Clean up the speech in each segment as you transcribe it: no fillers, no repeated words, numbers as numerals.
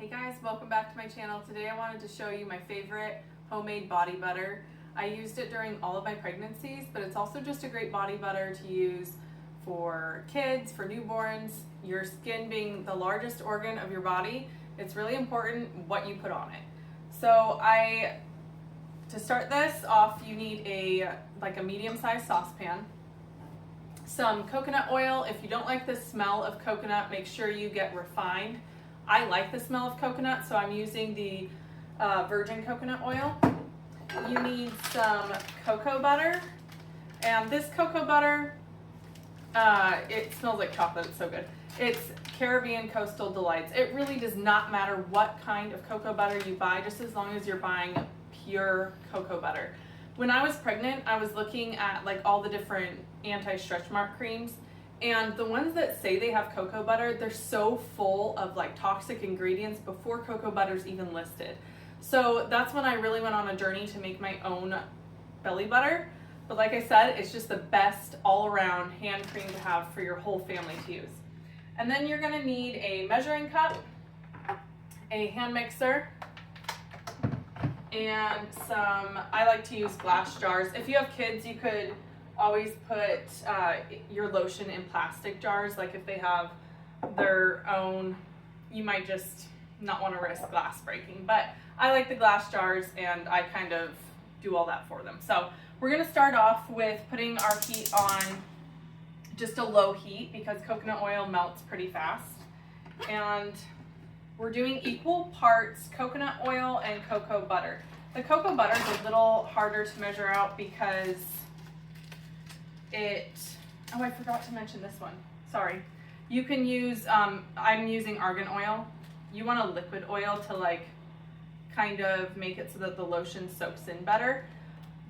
Hey guys, welcome back to my channel. Today I wanted to show you my favorite homemade body butter. I used it during all of my pregnancies, but it's also just a great body butter to use for kids, for newborns. Your skin being the largest organ of your body, it's really important what you put on it. So to start this off, you need a medium-sized saucepan, some coconut oil. If you don't like the smell of coconut, make sure you get refined. I like the smell of coconut, so I'm using the virgin coconut oil. You need some cocoa butter, and this cocoa butter, it smells like chocolate. It's so good. It's Caribbean Coastal Delights. It really does not matter what kind of cocoa butter you buy, just as long as you're buying pure cocoa butter. When I was pregnant, I was looking at all the different anti-stretch mark creams, and the ones that say they have cocoa butter, they're so full of toxic ingredients before cocoa butter's even listed. So that's when I really went on a journey to make my own belly butter. But like I said, it's just the best all-around hand cream to have for your whole family to use. And then you're gonna need a measuring cup, a hand mixer, and I like to use glass jars. If you have kids, you could always put your lotion in plastic jars. Like if they have their own, you might just not want to risk glass breaking. But I like the glass jars, and I kind of do all that for them. So we're going to start off with putting our heat on just a low heat because coconut oil melts pretty fast. And we're doing equal parts coconut oil and cocoa butter. The cocoa butter is a little harder to measure out because I forgot to mention this one. Sorry. You can use, I'm using argan oil. You want a liquid oil to kind of make it so that the lotion soaks in better.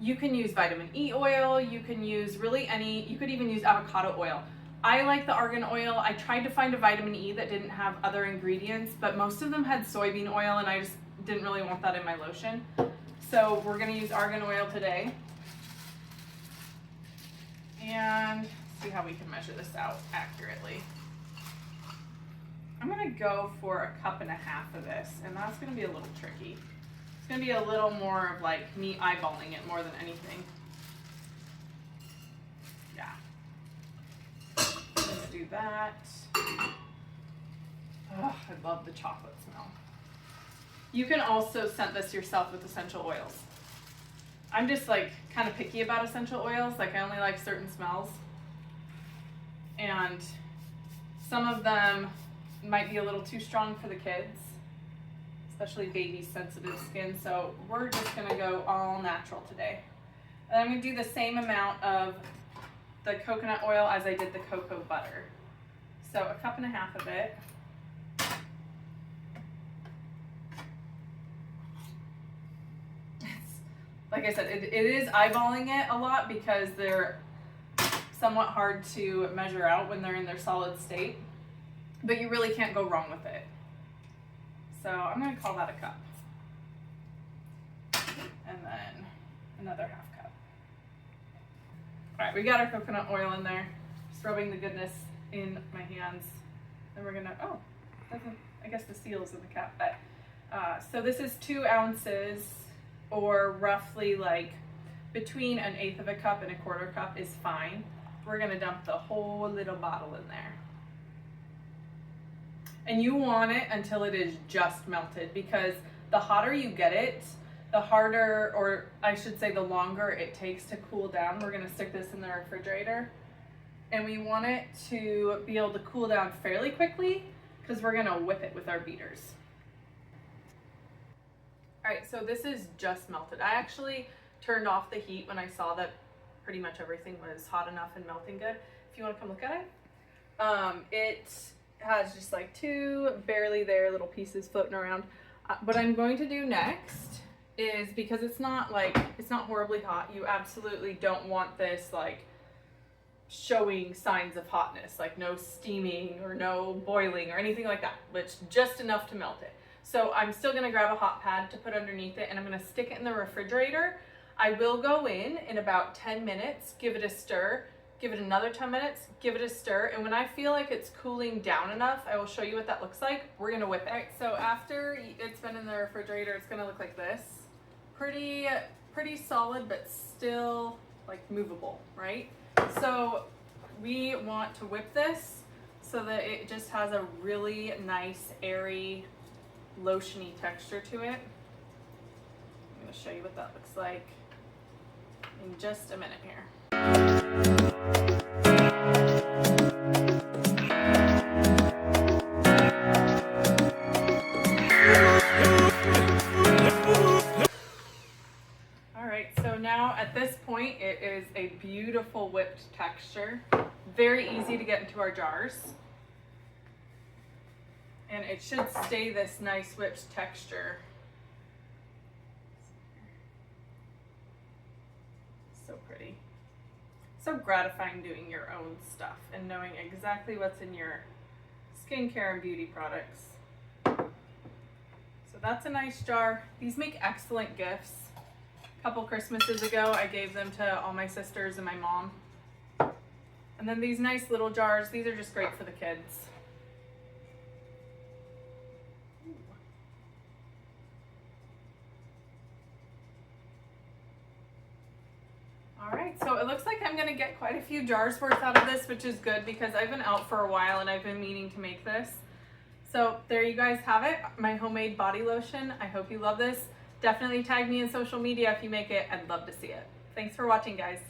You can use vitamin E oil. You can use you could even use avocado oil. I like the argan oil. I tried to find a vitamin E that didn't have other ingredients, but most of them had soybean oil, and I just didn't really want that in my lotion. So we're gonna use argan oil today. And see how we can measure this out accurately. I'm gonna go for 1.5 cups of this, and that's gonna be a little tricky. It's gonna be a little more of me eyeballing it more than anything. Yeah. Let's do that. Oh, I love the chocolate smell. You can also scent this yourself with essential oils. I'm just kind of picky about essential oils. I only like certain smells. And some of them might be a little too strong for the kids, especially baby sensitive skin. So we're just gonna go all natural today. And I'm gonna do the same amount of the coconut oil as I did the cocoa butter. So 1.5 cups of it. Like I said, it is eyeballing it a lot because they're somewhat hard to measure out when they're in their solid state, but you really can't go wrong with it. So I'm going to call that 1 cup. And then another 1/2 cup. All right, we got our coconut oil in there. Just rubbing the goodness in my hands. Then we're going to, I guess the seal is in the cup, but so this is 2 ounces. Or roughly between 1/8 cup and 1/4 cup is fine. We're gonna dump the whole little bottle in there. And you want it until it is just melted, because the hotter you get it, the harder, or I should say the longer it takes to cool down. We're gonna stick this in the refrigerator, and we want it to be able to cool down fairly quickly because we're gonna whip it with our beaters. All right, so this is just melted. I actually turned off the heat when I saw that pretty much everything was hot enough and melting good. If you want to come look at it. It has just 2 barely there little pieces floating around. What I'm going to do next is, because it's not horribly hot, you absolutely don't want this showing signs of hotness, no steaming or no boiling or anything like that, but it's just enough to melt it. So I'm still gonna grab a hot pad to put underneath it, and I'm gonna stick it in the refrigerator. I will go in about 10 minutes, give it a stir, give it another 10 minutes, give it a stir, and when I feel like it's cooling down enough, I will show you what that looks like. We're gonna whip it. All right, so after it's been in the refrigerator, it's gonna look like this. Pretty solid, but still like movable, right? So we want to whip this so that it just has a really nice, airy, lotiony texture to it. I'm gonna show you what that looks like in just a minute here. All right, so now at this point, it is a beautiful whipped texture. Very easy to get into our jars. And it should stay this nice whipped texture. So pretty. So gratifying doing your own stuff and knowing exactly what's in your skincare and beauty products. So that's a nice jar. These make excellent gifts. A couple Christmases ago, I gave them to all my sisters and my mom. And then these nice little jars, these are just great for the kids. All right, so it looks like I'm gonna get quite a few jars worth out of this, which is good because I've been out for a while and I've been meaning to make this. So there you guys have it, my homemade body lotion. I hope you love this. Definitely tag me in social media if you make it. I'd love to see it. Thanks for watching, guys.